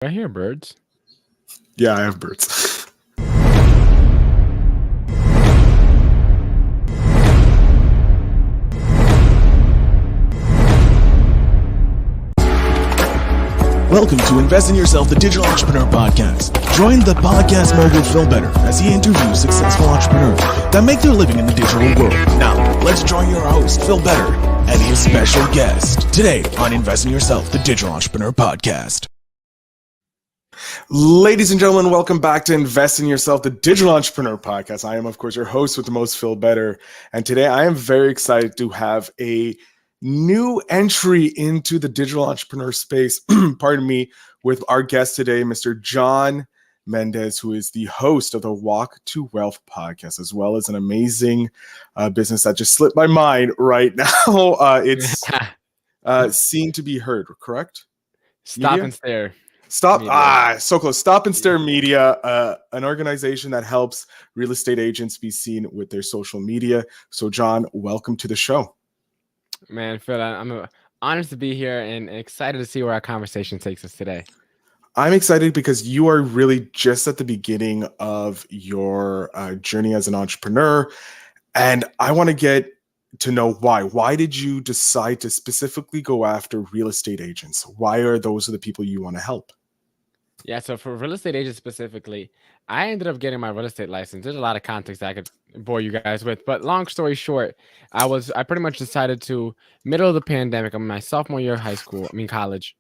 I hear birds. Yeah, I have birds. Welcome to Invest in Yourself, the Digital Entrepreneur Podcast. Join the podcast mogul Phil Better as he interviews successful entrepreneurs that make their living in the digital world. Now, let's join your host, Phil Better, and his special guest today on Invest in Yourself, the Digital Entrepreneur Podcast. Ladies and gentlemen, welcome back to Invest in Yourself, the Digital Entrepreneur Podcast. I am, of course, your host with the most, Phil Better. And today I am very excited to have a new entry into the digital entrepreneur space, pardon me, with our guest today, Mr. John Mendez, who is the host of the Walk to Wealth podcast, as well as an amazing business that just slipped my mind right now. It's Seen to Be Heard, correct? Stop Media? and stare. So close. Stop and Stare Media, an organization that helps real estate agents be seen with their social media. So, John, welcome to the show. Man, Phil, I'm honored to be here and excited to see where our conversation takes us today. I'm excited because you are really just at the beginning of your journey as an entrepreneur. And I want to get to know why. Why did you decide to specifically go after real estate agents? Why are those the people you want to help? Yeah, so for real estate agents specifically, I ended up getting my real estate license. There's a lot of context I could bore you guys with, but long story short, I pretty much decided to, middle of the pandemic, I'm in my sophomore year of college,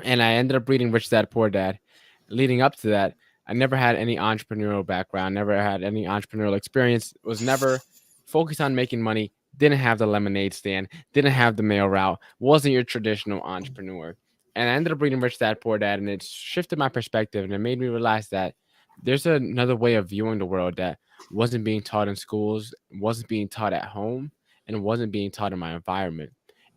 and I ended up reading Rich Dad Poor Dad. Leading up to that, I never had any entrepreneurial background, never had any entrepreneurial experience, was never focused on making money, didn't have the lemonade stand, didn't have the mail route, wasn't your traditional entrepreneur. And I ended up reading Rich Dad Poor Dad, and it shifted my perspective, and it made me realize that there's another way of viewing the world that wasn't being taught in schools, wasn't being taught at home, and wasn't being taught in my environment.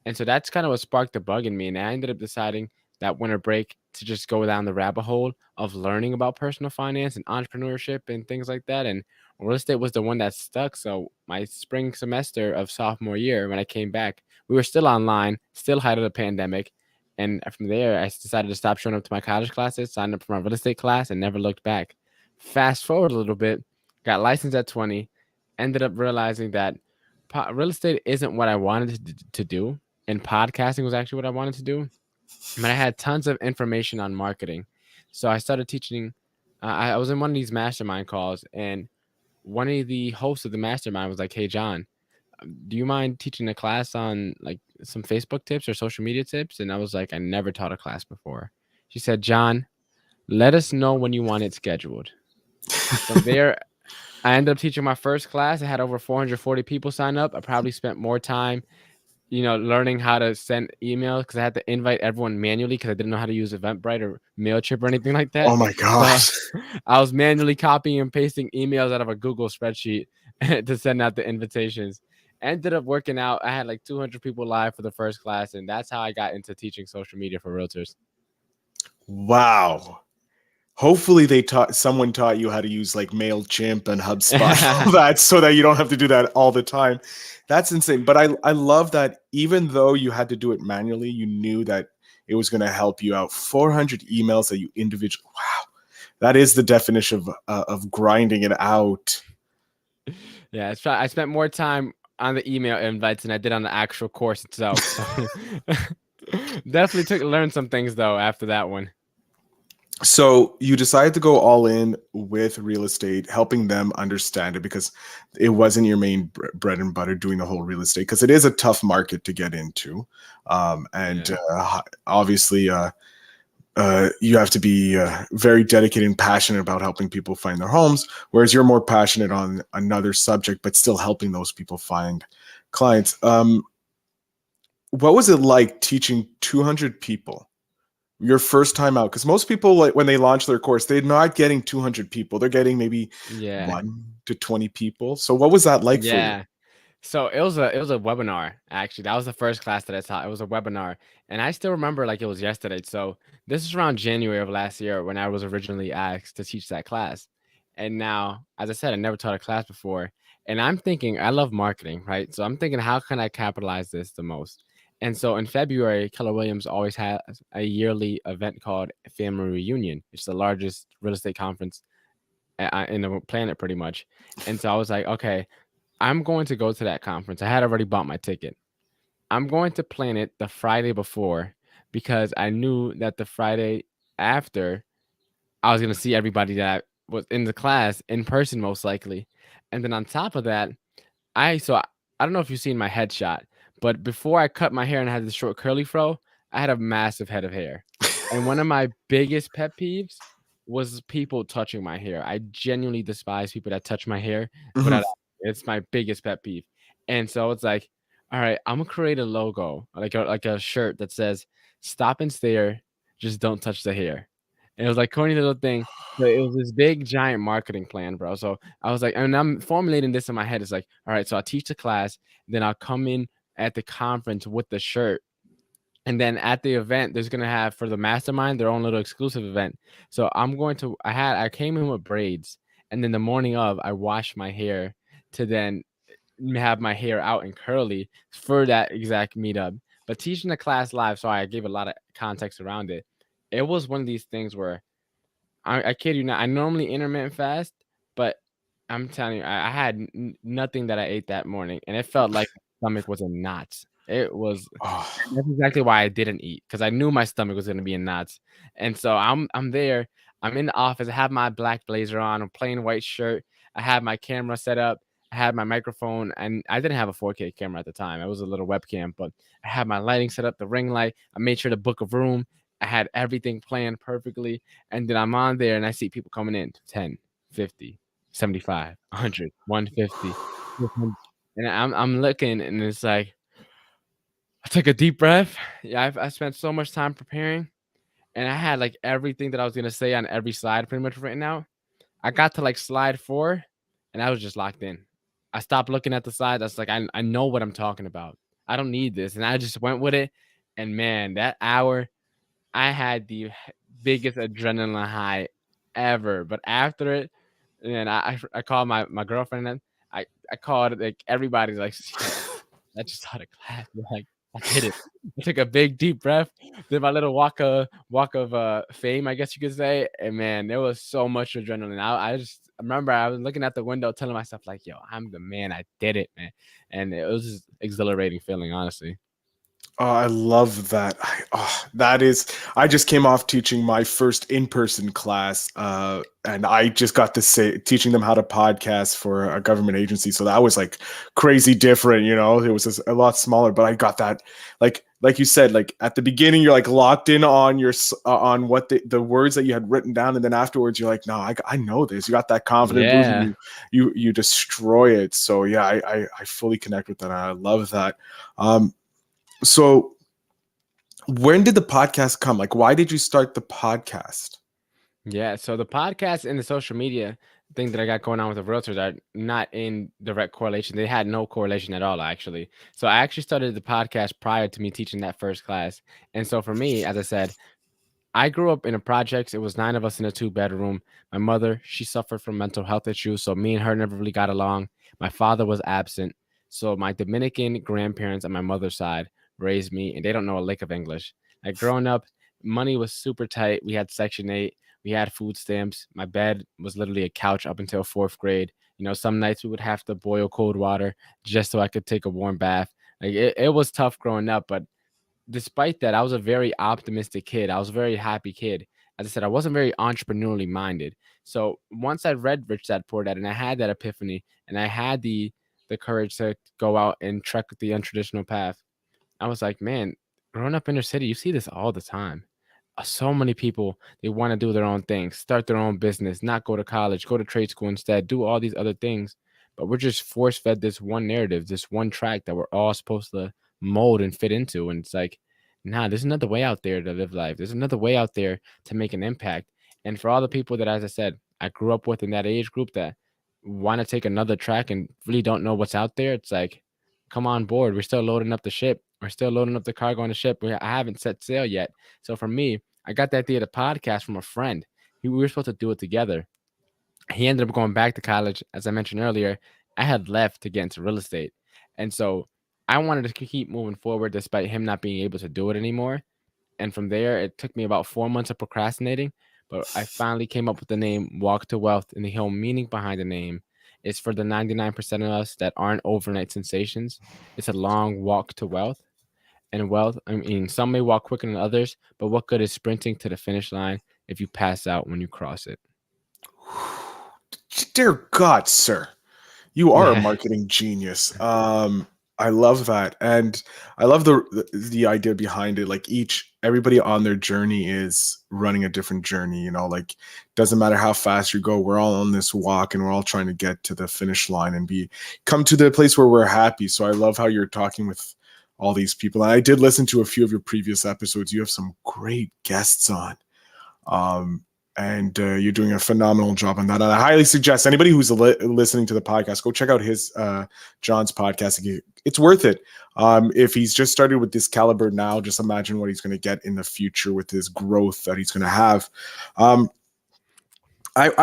And so that's kind of what sparked the bug in me. And I ended up deciding that winter break to just go down the rabbit hole of learning about personal finance and entrepreneurship and things like that. And real estate was the one that stuck. So my spring semester of sophomore year, when I came back, we were still online, still height of the pandemic. And from there, I decided to stop showing up to my college classes, signed up for my real estate class, and never looked back. Fast forward a little bit, got licensed at 20, ended up realizing that real estate isn't what I wanted to do, and podcasting was actually what I wanted to do. But I had tons of information on marketing. So I started teaching. I was in one of these mastermind calls, and one of the hosts of the mastermind was like, "Hey, John, do you mind teaching a class on like some Facebook tips or social media tips?" And I was like, I never taught a class before. She said, "John, let us know when you want it scheduled." From there, I ended up teaching my first class. I had over 440 people sign up. I probably spent more time, learning how to send emails because I had to invite everyone manually because I didn't know how to use Eventbrite or MailChimp or anything like that. Oh my gosh. So I was manually copying and pasting emails out of a Google spreadsheet to send out the invitations. Ended up working out. I had like 200 people live for the first class, and that's how I got into teaching social media for realtors. Wow. Hopefully someone taught you how to use like MailChimp and HubSpot, all that, so that you don't have to do that all the time. That's insane. But I love that even though you had to do it manually, you knew that it was going to help you out. 400 emails that you individually, wow. That is the definition of grinding it out. Yeah, I spent more time on the email invites than I did on the actual course itself. So definitely learned some things though after that one. So you decided to go all in with real estate, helping them understand it because it wasn't your main bread and butter doing the whole real estate because it is a tough market to get into. Obviously, you have to be very dedicated and passionate about helping people find their homes, whereas you're more passionate on another subject, but still helping those people find clients. What was it like teaching 200 people? Your first time out, because most people, like when they launch their course, they're not getting 200 people. They're getting maybe 1 to 20 people. So what was that like for you? So it was a webinar, actually. That was the first class that I taught. It was a webinar. And I still remember like it was yesterday. So this is around January of last year when I was originally asked to teach that class. And now, as I said, I never taught a class before. And I'm thinking, I love marketing, right? So I'm thinking, how can I capitalize this the most? And so in February, Keller Williams always has a yearly event called Family Reunion. It's the largest real estate conference in the planet, pretty much. And so I was like, okay, I'm going to go to that conference. I had already bought my ticket. I'm going to plan it the Friday before because I knew that the Friday after I was going to see everybody that was in the class in person, most likely. And then on top of that, I don't know if you've seen my headshot, but before I cut my hair and I had this short curly fro, I had a massive head of hair. And one of my biggest pet peeves was people touching my hair. I genuinely despise people that touch my hair, but Mhm. it's my biggest pet peeve. And so it's like, all right, I'm gonna create a logo, like a shirt that says "Stop and stare, just don't touch the hair." And it was like corny little thing, but it was this big giant marketing plan, bro. So I was like, and I'm formulating this in my head. It's like, all right, so I'll teach the class, then I'll come in at the conference with the shirt. And then at the event, there's gonna have for the mastermind their own little exclusive event. So I came in with braids, and then the morning of I washed my hair to then have my hair out and curly for that exact meetup. But teaching the class live, so I gave a lot of context around it. It was one of these things where I kid you not. I normally intermittent fast, but I'm telling you, I had nothing that I ate that morning, and it felt like my stomach was in knots. It was. Oh, That's exactly why I didn't eat because I knew my stomach was gonna be in knots, and so I'm there. I'm in the office. I have my black blazer on, a plain white shirt. I have my camera set up. I had my microphone, and I didn't have a 4K camera at the time. It was a little webcam, but I had my lighting set up, the ring light. I made sure to book a room. I had everything planned perfectly, and then I'm on there, and I see people coming in 10, 50, 75, 100, 150, 200, and I'm looking, and it's like I took a deep breath. Yeah, I spent so much time preparing, and I had like everything that I was gonna say on every slide pretty much written out. I got to like slide 4, and I was just locked in. I stopped looking at the slides. I was like, I know what I'm talking about. I don't need this, and I just went with it. And man, that hour, I had the biggest adrenaline high ever. But after it, and I called my girlfriend, and I called like everybody's like, I just taught a class. Like I did it. I took a big deep breath, did my little walk of fame, I guess you could say. And man, there was so much adrenaline. I just remember I was looking out the window, telling myself like, "Yo, I'm the man. I did it, man." And it was just exhilarating feeling, honestly. oh, I love that. That is, I just came off teaching my first in-person class, and I just got to say teaching them how to podcast for a government agency. So that was like crazy different, you know. It was just a lot smaller, but I got that, like you said, like at the beginning, you're like locked in on on what the words that you had written down, and then afterwards, you're like, no, I know this. You got that confident boost, and Yeah. you destroy it. So yeah, I fully connect with that. I love that. So when did the podcast come? Like, why did you start the podcast? Yeah, so the podcast and the social media thing that I got going on with the realtors are not in direct correlation. They had no correlation at all, actually. So I actually started the podcast prior to me teaching that first class. And so for me, as I said, I grew up in a projects. It was 9 of us in a 2-bedroom. My mother, she suffered from mental health issues, so me and her never really got along. My father was absent. So my Dominican grandparents on my mother's side raised me, and they don't know a lick of English. Like growing up, money was super tight. We had Section 8, we had food stamps. My bed was literally a couch up until 4th grade. You know, some nights we would have to boil cold water just so I could take a warm bath. Like it was tough growing up, but despite that, I was a very optimistic kid. I was a very happy kid. As I said, I wasn't very entrepreneurially minded. So once I read Rich Dad Poor Dad and I had that epiphany and I had the courage to go out and trek the untraditional path, I was like, man, growing up inner city, you see this all the time. So many people they want to do their own thing, start their own business, not go to college, go to trade school instead, do all these other things. But we're just force fed this one narrative, this one track that we're all supposed to mold and fit into. And it's like, nah, there's another way out there to live life. There's another way out there to make an impact. And for all the people that, as I said, I grew up with in that age group that want to take another track and really don't know what's out there, it's like, come on board. We're still loading up the ship. We're still loading up the cargo on the ship. I haven't set sail yet. So for me, I got the idea of the podcast from a friend. We were supposed to do it together. He ended up going back to college. As I mentioned earlier, I had left to get into real estate. And so I wanted to keep moving forward despite him not being able to do it anymore. And from there, it took me about 4 months of procrastinating, but I finally came up with the name Walk to Wealth. And the whole meaning behind the name is for the 99% of us that aren't overnight sensations. It's a long walk to wealth. And wealth, I mean, some may walk quicker than others, but what good is sprinting to the finish line if you pass out when you cross it? Dear God, sir, you are a Yeah. marketing genius. I love that, and I love the idea behind it. Like everybody on their journey is running a different journey. You know, like doesn't matter how fast you go, we're all on this walk, and we're all trying to get to the finish line and come to the place where we're happy. So I love how you're talking with all these people. And I did listen to a few of your previous episodes. You have some great guests on. Um, and you're doing a phenomenal job on that. And I highly suggest anybody who's listening to the podcast, go check out his John's podcast. It's worth it. If he's just started with this caliber now, just imagine what he's going to get in the future with his growth that he's going to have. I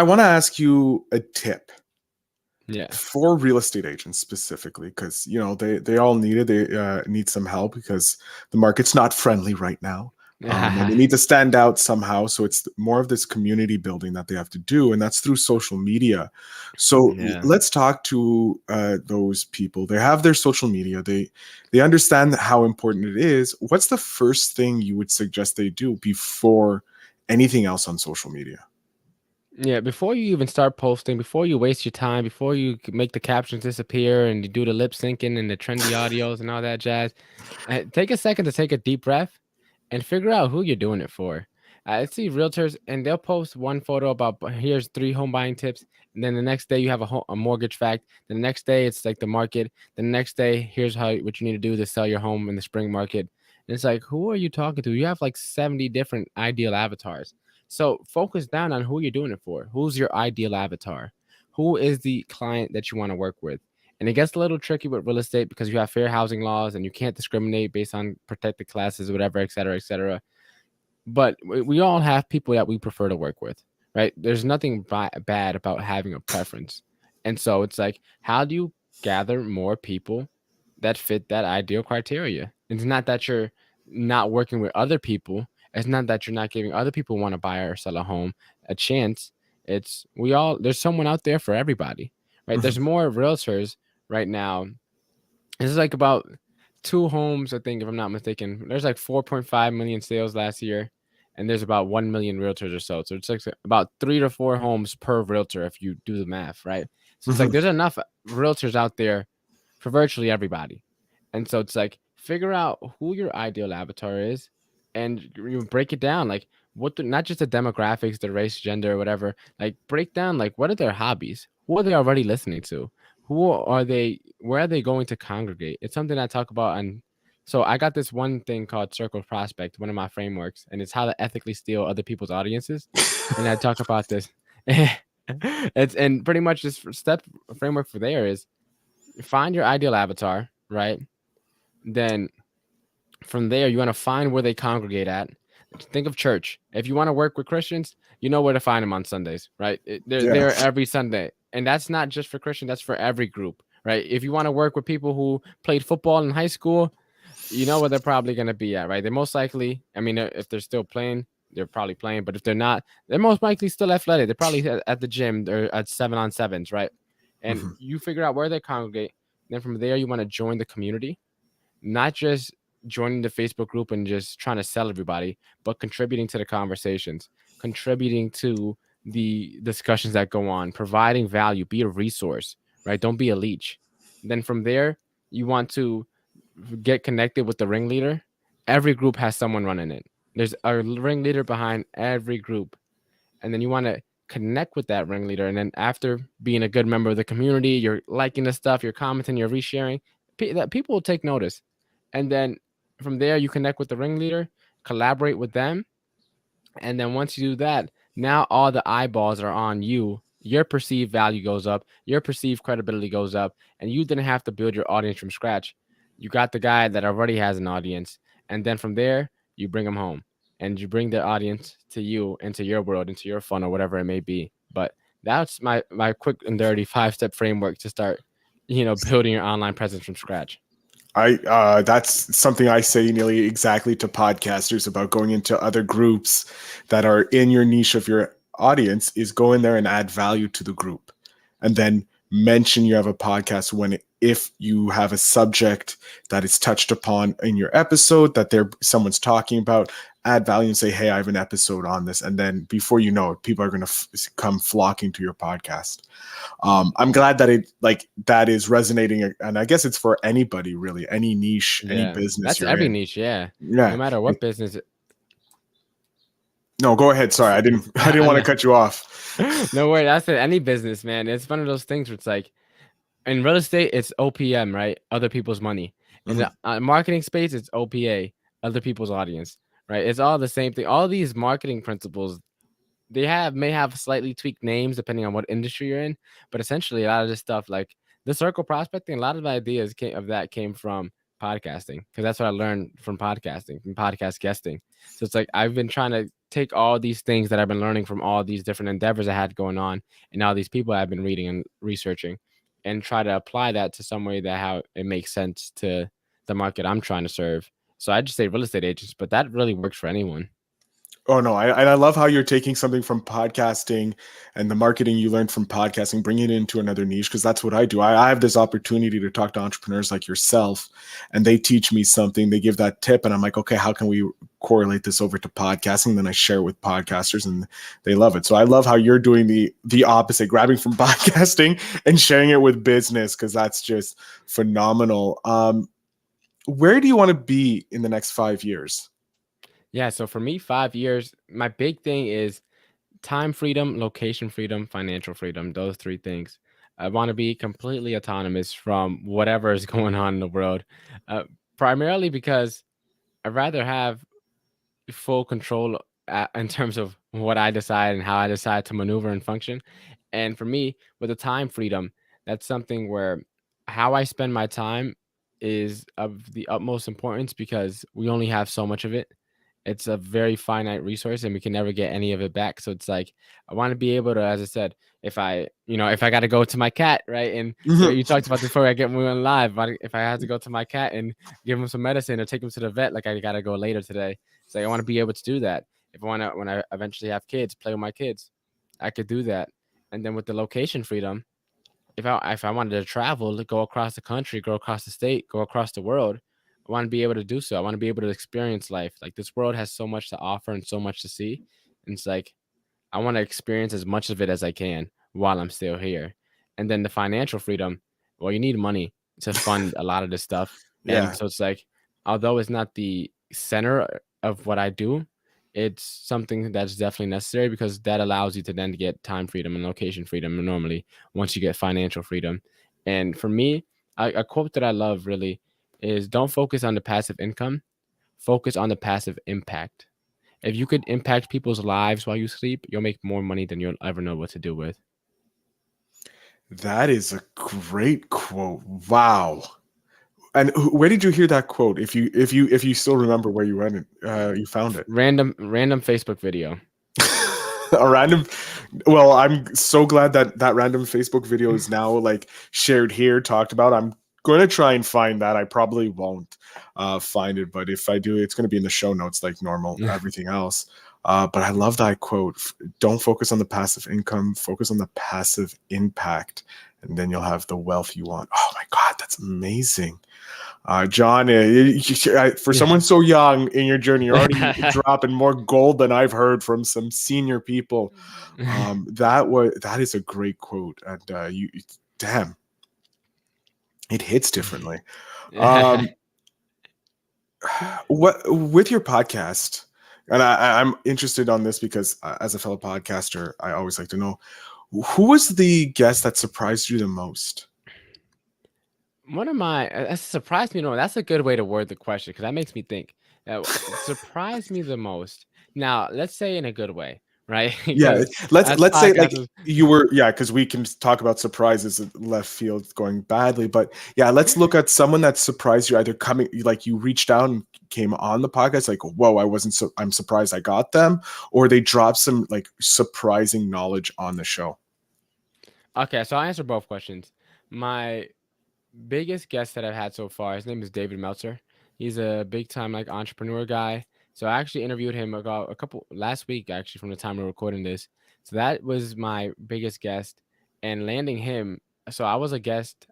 want to ask you a tip. Yeah. For real estate agents specifically, because they all need it. They need some help because the market's not friendly right now. And they need to stand out somehow. So it's more of this community building that they have to do, and that's through social media. So let's talk to those people. They have their social media. They understand how important it is. What's the first thing you would suggest they do before anything else on social media? Yeah, before you even start posting, before you waste your time, before you make the captions disappear and you do the lip syncing and the trendy audios and all that jazz, take a second to take a deep breath and figure out who you're doing it for. I see realtors and they'll post one photo about here's 3 home buying tips, and then the next day you have a mortgage fact. The next day it's like the market. The next day here's what you need to do to sell your home in the spring market. And it's like, who are you talking to? You have like 70 different ideal avatars. So focus down on who you're doing it for. Who's your ideal avatar? Who is the client that you want to work with? And it gets a little tricky with real estate because you have fair housing laws and you can't discriminate based on protected classes, whatever, et cetera, et cetera. But we all have people that we prefer to work with, right? There's nothing bad about having a preference. And so it's like, how do you gather more people that fit that ideal criteria? It's not that you're not working with other people. It's not that you're not giving other people who want to buy or sell a home a chance. It's there's someone out there for everybody, right? There's more realtors right now. This is like about 2 homes, I think, if I'm not mistaken. There's like 4.5 million sales last year, and there's about 1 million realtors or so. So it's like about 3 to 4 homes per realtor if you do the math, right? So it's like there's enough realtors out there for virtually everybody. And so it's like, figure out who your ideal avatar is and you break it down. Like, not just the demographics, the race, gender, whatever. Like, break down, like, what are their hobbies? Who are they already listening to? Who are they? Where are they going to congregate? It's something I talk about on. So I got this one thing called Circle Prospect, one of my frameworks, and it's how to ethically steal other people's audiences. And I talk about this. And pretty much this step framework for there is find your ideal avatar, right? Then from there, you want to find where they congregate at. Think of church. If you want to work with Christians, you know where to find them on Sundays, right? They're there every Sunday. And that's not just for Christian, that's for every group, right? If you want to work with people who played football in high school, you know where they're probably going to be at, right? They're most likely, I mean, if they're still playing, they're probably playing. But if they're not, they're most likely still athletic. They're probably at the gym or at 7-on-7s, right? And you figure out where they congregate. Then from there, you want to join the community, not just joining the Facebook group and just trying to sell everybody, but contributing to the conversations, contributing to the discussions that go on, providing value, be a resource, right? Don't be a leech. Then from there, you want to get connected with the ringleader. Every group has someone running it. There's a ringleader behind every group. And then you want to connect with that ringleader. And then after being a good member of the community, you're liking the stuff, you're commenting, you're resharing, that people will take notice. And then from there, you connect with the ringleader, collaborate with them. And then once you do that, now all the eyeballs are on you. Your perceived value goes up. Your perceived credibility goes up. And you didn't have to build your audience from scratch. You got the guy that already has an audience. And then from there, you bring them home. And you bring the audience to you, into your world, into your funnel, whatever it may be. But that's my quick and dirty 5-step framework to start, building your online presence from scratch. That's something I say nearly exactly to podcasters about going into other groups that are in your niche of your audience is go in there and add value to the group, and then mention you have a podcast when if you have a subject that is touched upon in your episode that someone's talking about, add value and say, hey, I have an episode on this, and then before you know it, people are going to come flocking to your podcast. I'm glad that that is resonating, and I guess it's for anybody really, any niche, any Yeah, business that's you're every in. niche. Yeah, no Yeah. matter what business. No, go ahead. Sorry, I didn't want to cut you off. No way. That's it. Any business, man. It's one of those things where it's like in real estate, it's OPM, right? Other people's money. In the marketing space, it's OPA, other people's audience, right? It's all the same thing. All these marketing principles, they may have slightly tweaked names depending on what industry you're in, but essentially a lot of this stuff, like the circle prospecting, a lot of ideas came from podcasting, because that's what I learned from podcasting, from podcast guesting. So it's like I've been trying to take all these things that I've been learning from all these different endeavors I had going on, and all these people I've been reading and researching, and try to apply that to some way that how it makes sense to the market I'm trying to serve. So I just say real estate agents, but that really works for anyone. Oh no, I love how you're taking something from podcasting and the marketing you learned from podcasting, bringing it into another niche, because that's what I do. I have this opportunity to talk to entrepreneurs like yourself, and they teach me something, they give that tip, and I'm like, okay, how can we correlate this over to podcasting? Then I share with podcasters and they love it. So I love how you're doing the opposite, grabbing from podcasting and sharing it with business, because that's just phenomenal. Where do you want to be in the next 5 years? Yeah, so for me, 5 years, my big thing is time freedom, location freedom, financial freedom. Those three things. I want to be completely autonomous from whatever is going on in the world, uh, primarily because I'd rather have full control in terms of what I decide and how I decide to maneuver and function. And for me, with the time freedom, that's something where how I spend my time is of the utmost importance, because we only have so much of it. It's a very finite resource and we can never get any of it back. So it's like I want to be able to, as I said, if I got to go to my cat, right? And you talked about this before we went live. If I had to go to my cat and give him some medicine or take him to the vet, like I got to go later today. So I want to be able to do that. If I want to, when I eventually have kids, play with my kids, I could do that. And then with the location freedom, if I wanted to travel, to go across the country, go across the state, go across the world, I want to be able to do so. I want to be able to experience life. Like this world has so much to offer and so much to see. And it's like I want to experience as much of it as I can while I'm still here. And then the financial freedom, well, you need money to fund a lot of this stuff. Yeah. And so it's like, although it's not the center of what I do, it's something that's definitely necessary, because that allows you to then get time freedom and location freedom normally once you get financial freedom. And for me, a quote that I love really is, don't focus on the passive income, focus on the passive impact. If you could impact people's lives while you sleep, you'll make more money than you'll ever know what to do with. That is a great quote. Wow. And where did you hear that quote? If you still remember where you read it, you found it. Random Facebook video. A random. Well, I'm so glad that random Facebook video is now like shared here, talked about. I'm going to try and find that. I probably won't find it, but if I do, it's going to be in the show notes like normal, everything else. But I love that quote. Don't focus on the passive income, focus on the passive impact, and then you'll have the wealth you want. Oh my God, that's amazing. John, for someone so young in your journey, you're already dropping more gold than I've heard from some senior people. That is a great quote, and damn, it hits differently. What with your podcast, and I'm interested on this because as a fellow podcaster, I always like to know who was the guest that surprised you the most. That surprised me. No, that's a good way to word the question, because that makes me think. Surprised me the most. Now, let's say in a good way, right? Yeah, let's say like you were, because we can talk about surprises in left field going badly, but yeah, let's look at someone that surprised you, either coming, like you reached out and came on the podcast, like, whoa, I'm surprised I got them, or they dropped some like surprising knowledge on the show. Okay, so I'll answer both questions. My biggest guest that I've had so far, his name is David Meltzer. He's a big time like entrepreneur guy. So I actually interviewed him about a couple last week, actually, from the time we're recording this. So that was my biggest guest, and landing him. So I was a guest.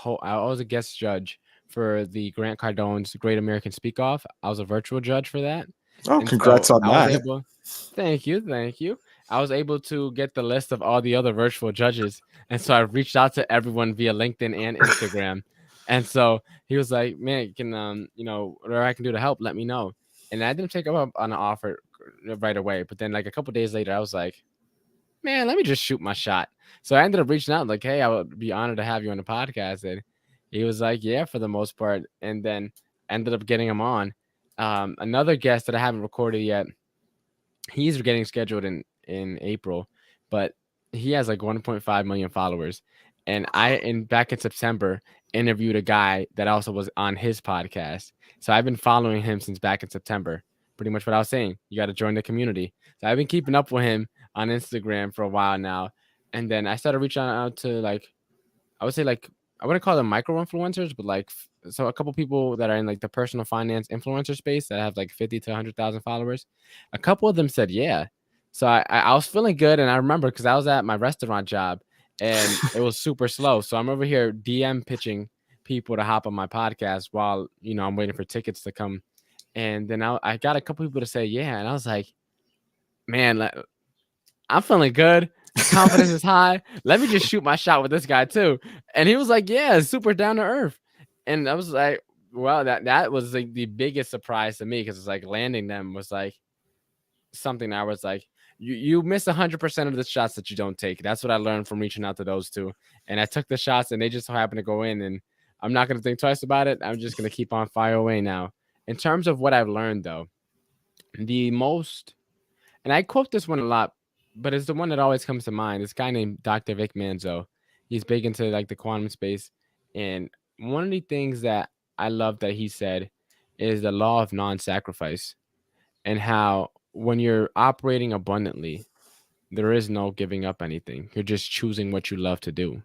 I was a guest judge for the Grant Cardone's Great American Speak Off. I was a virtual judge for that, Oh, and so congrats on I was that. able. Thank you, thank you. I was able to get the list of all the other virtual judges, and so I reached out to everyone via LinkedIn and Instagram. And so he was like, "Man, you can whatever I can do to help, let me know." And I didn't take him up on an offer right away, but then like a couple days later, I was like, "Man, let me just shoot my shot." So I ended up reaching out like, "Hey, I would be honored to have you on the podcast." And he was like, "Yeah, for the most part." And then ended up getting him on. Another guest that I haven't recorded yet, he's getting scheduled in April, but he has like 1.5 million followers. And back in September interviewed a guy that also was on his podcast. So I've been following him since back in September. Pretty much what I was saying. You got to join the community. So I've been keeping up with him on Instagram for a while now. And then I started reaching out to like, I would say like, I wouldn't call them micro influencers, but like so a couple people that are in like the personal finance influencer space that have like 50 to 100,000 followers. A couple of them said yeah. So I was feeling good, and I remember because I was at my restaurant job and it was super slow. So I'm over here DM pitching people to hop on my podcast while I'm waiting for tickets to come. And then I got a couple people to say yeah, and I was like, man, I'm feeling good. Confidence is high. Let me just shoot my shot with this guy too. And he was like, yeah, super down to earth. And I was like, well, that was like the biggest surprise to me, because it's like landing them was like something I was like, you miss 100% of the shots that you don't take. That's what I learned from reaching out to those two. And I took the shots and they just so happened to go in, and I'm not going to think twice about it. I'm just going to keep on fire away now. In terms of what I've learned though, the most, and I quote this one a lot, but it's the one that always comes to mind. This guy named Dr. Vic Manzo. He's big into like the quantum space. And one of the things that I love that he said is the law of non-sacrifice, and how when you're operating abundantly, there is no giving up anything. You're just choosing what you love to do.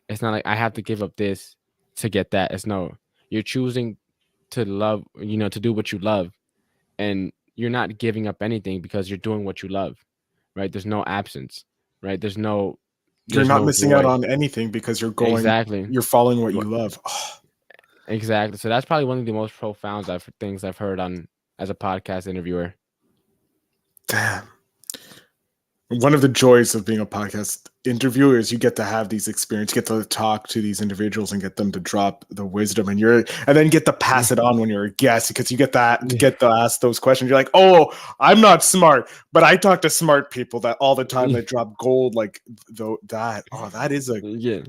It's not like I have to give up this to get that. It's no, you're choosing to love, to do what you love, and you're not giving up anything because you're doing what you love, right? There's no absence, right? There's no You're there's not no missing out void. on anything because Exactly. you're following what you Wha- love. Oh, Exactly. So that's probably one of the most profound things I've heard on as a podcast interviewer. damn. One of the joys of being a podcast interviewer is you get to have these experiences, you get to talk to these individuals and get them to drop the wisdom, and then get to pass it on when you're a guest, because you get that to Yeah. get to ask those questions. You're like, oh, I'm not smart, but I talk to smart people that all the time they drop gold like that. Oh, that is a Yeah.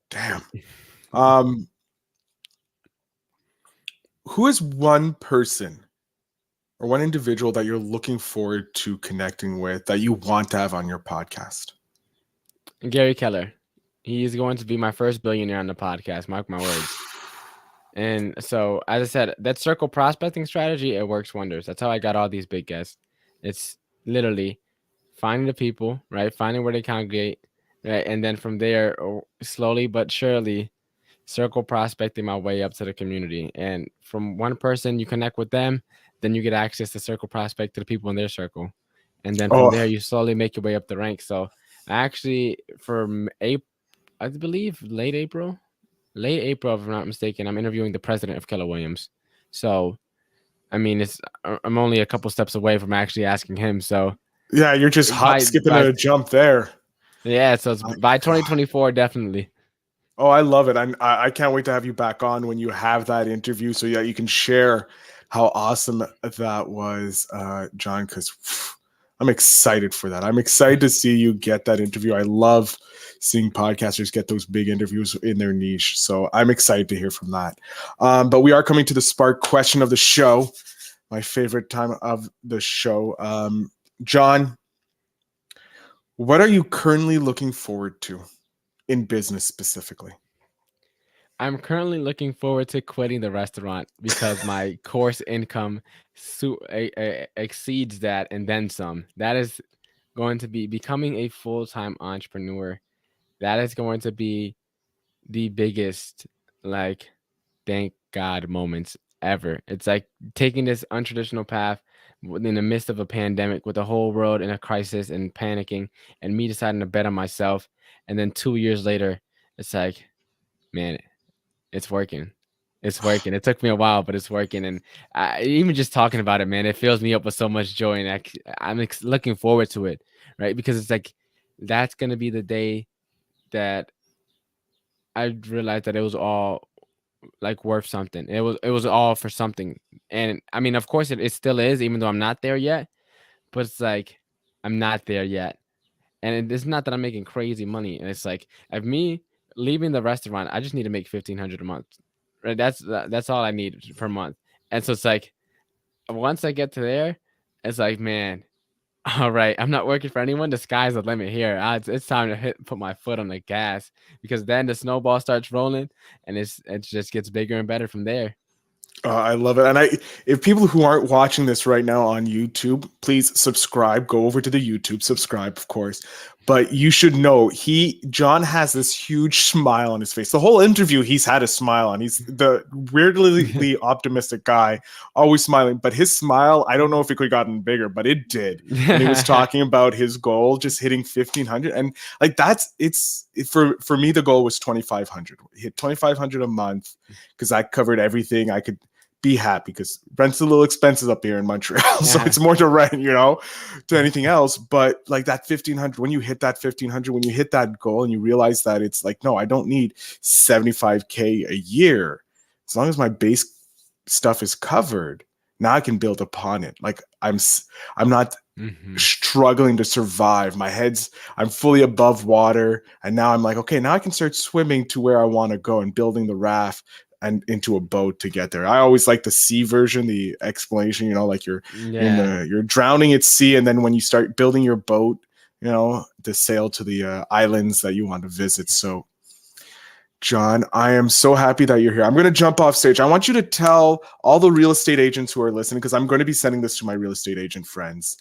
damn. Um, who is one person or one individual that you're looking forward to connecting with that you want to have on your podcast? Gary Keller. He's going to be my first billionaire on the podcast. Mark my words. And so, as I said, that circle prospecting strategy, it works wonders. That's how I got all these big guests. It's literally finding the people, right? Finding where they congregate, right? And then from there, slowly but surely, circle prospecting my way up to the community. And from one person, you connect with them, then you get access to circle prospect to the people in their circle. And then from Oh, there, you slowly make your way up the ranks. So, actually, for April, I believe late April, if I'm not mistaken, I'm interviewing the president of Keller Williams. So, I mean, I'm only a couple steps away from actually asking him. So, yeah, you're just hop, by skipping, by and a jump there. yeah, so it's My by God. 2024, definitely. Oh, I love it. I can't wait to have you back on when you have that interview so that you can share how awesome that was, John, because I'm excited for that. I'm excited to see you get that interview. I love seeing podcasters get those big interviews in their niche. So I'm excited to hear from that. But we are coming to the Spark question of the show, my favorite time of the show. John, what are you currently looking forward to in business specifically? I'm currently looking forward to quitting the restaurant because my course income exceeds that and then some. That is going to be becoming a full-time entrepreneur. That is going to be the biggest, like, thank God moments ever. It's like taking this untraditional path in the midst of a pandemic with the whole world in a crisis and panicking, and me deciding to bet on myself. And then 2 years later, it's like, man, it's working. It's working. It took me a while, but it's working. And even just talking about it, man, it fills me up with so much joy. And I'm looking forward to it, right? Because it's like, that's going to be the day that I realized that it was all like worth something. It was all for something. And I mean, of course it still is, even though I'm not there yet, but it's like, I'm not there yet. And it's not that I'm making crazy money. And it's like, of me leaving the restaurant, I just need to make 1,500 a month. Right? That's all I need per month. And so it's like, once I get to there, it's like, man, all right, I'm not working for anyone. The sky's the limit here. It's time to put my foot on the gas, because then the snowball starts rolling, and it just gets bigger and better from there. I love it. And if people who aren't watching this right now on YouTube, please subscribe. Go over to the YouTube, subscribe, of course. But you should know, John has this huge smile on his face. The whole interview, he's had a smile on. He's the weirdly optimistic guy, always smiling. But his smile, I don't know if it could have gotten bigger, but it did. And he was talking about his goal, just hitting 1,500. And like for me, the goal was 2,500. Hit 2,500 a month, because I covered everything. I could be happy, because rent's a little expensive up here in Montreal. So it's more to rent, to anything else. But like that 1,500, when you hit that 1,500, when you hit that goal and you realize that it's like, no, I don't need 75K a year. As long as my base stuff is covered, now I can build upon it. Like I'm not struggling to survive. I'm fully above water. And now I'm like, okay, now I can start swimming to where I want to go and building the raft and into a boat to get there. I always like the sea version, the explanation, like you're drowning at sea. And then when you start building your boat, to sail to the islands that you want to visit. So John, I am so happy that you're here. I'm going to jump off stage. I want you to tell all the real estate agents who are listening, because I'm going to be sending this to my real estate agent friends,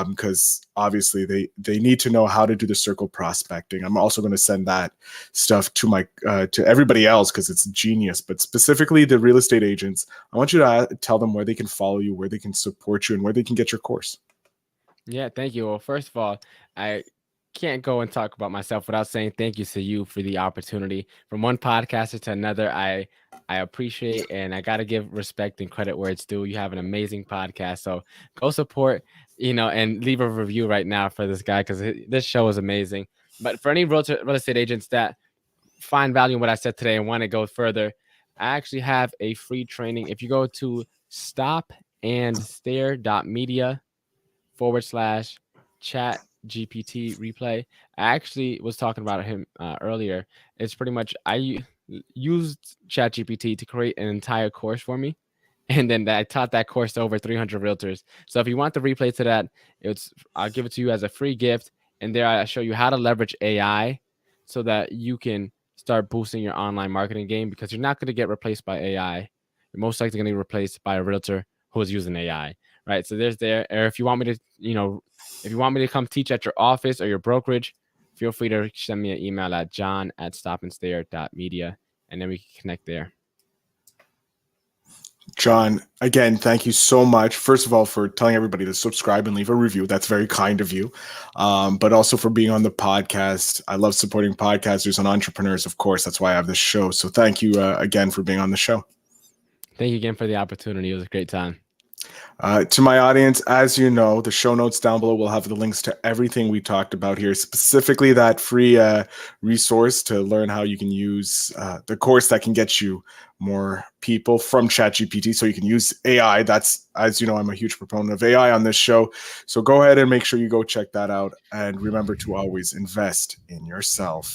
because obviously they need to know how to do the circle prospecting. I'm also going to send that stuff to to everybody else, because it's genius. But specifically the real estate agents, I want you to tell them where they can follow you, where they can support you, and where they can get your course. Yeah, thank you. Well, first of all, I can't go and talk about myself without saying thank you to you for the opportunity. From one podcaster to another, I appreciate, and I got to give respect and credit where it's due. You have an amazing podcast, so go support, and leave a review right now for this guy, because this show is amazing. But for any real estate agents that find value in what I said today and want to go further, I actually have a free training. If you go to stopandstare.media/chat GPT replay. I actually was talking about him earlier. It's pretty much, I used ChatGPT to create an entire course for me, and then I taught that course to over 300 realtors. So if you want the replay to that, I'll give it to you as a free gift. And there I show you how to leverage AI so that you can start boosting your online marketing game, because you're not going to get replaced by AI. You're most likely going to be replaced by a realtor who is using AI. Right. So or if you want me to, if you want me to come teach at your office or your brokerage, feel free to send me an email at john@stopandstare.media, and then we can connect there. John, again, thank you so much. First of all, for telling everybody to subscribe and leave a review. That's very kind of you. But also for being on the podcast. I love supporting podcasters and entrepreneurs, of course. That's why I have this show. So thank you again for being on the show. Thank you again for the opportunity. It was a great time. To my audience, as you know, the show notes down below will have the links to everything we talked about here, specifically that free resource to learn how you can use the course that can get you more people from ChatGPT, so you can use AI. That's, as you know, I'm a huge proponent of AI on this show. So go ahead and make sure you go check that out. And remember to always invest in yourself.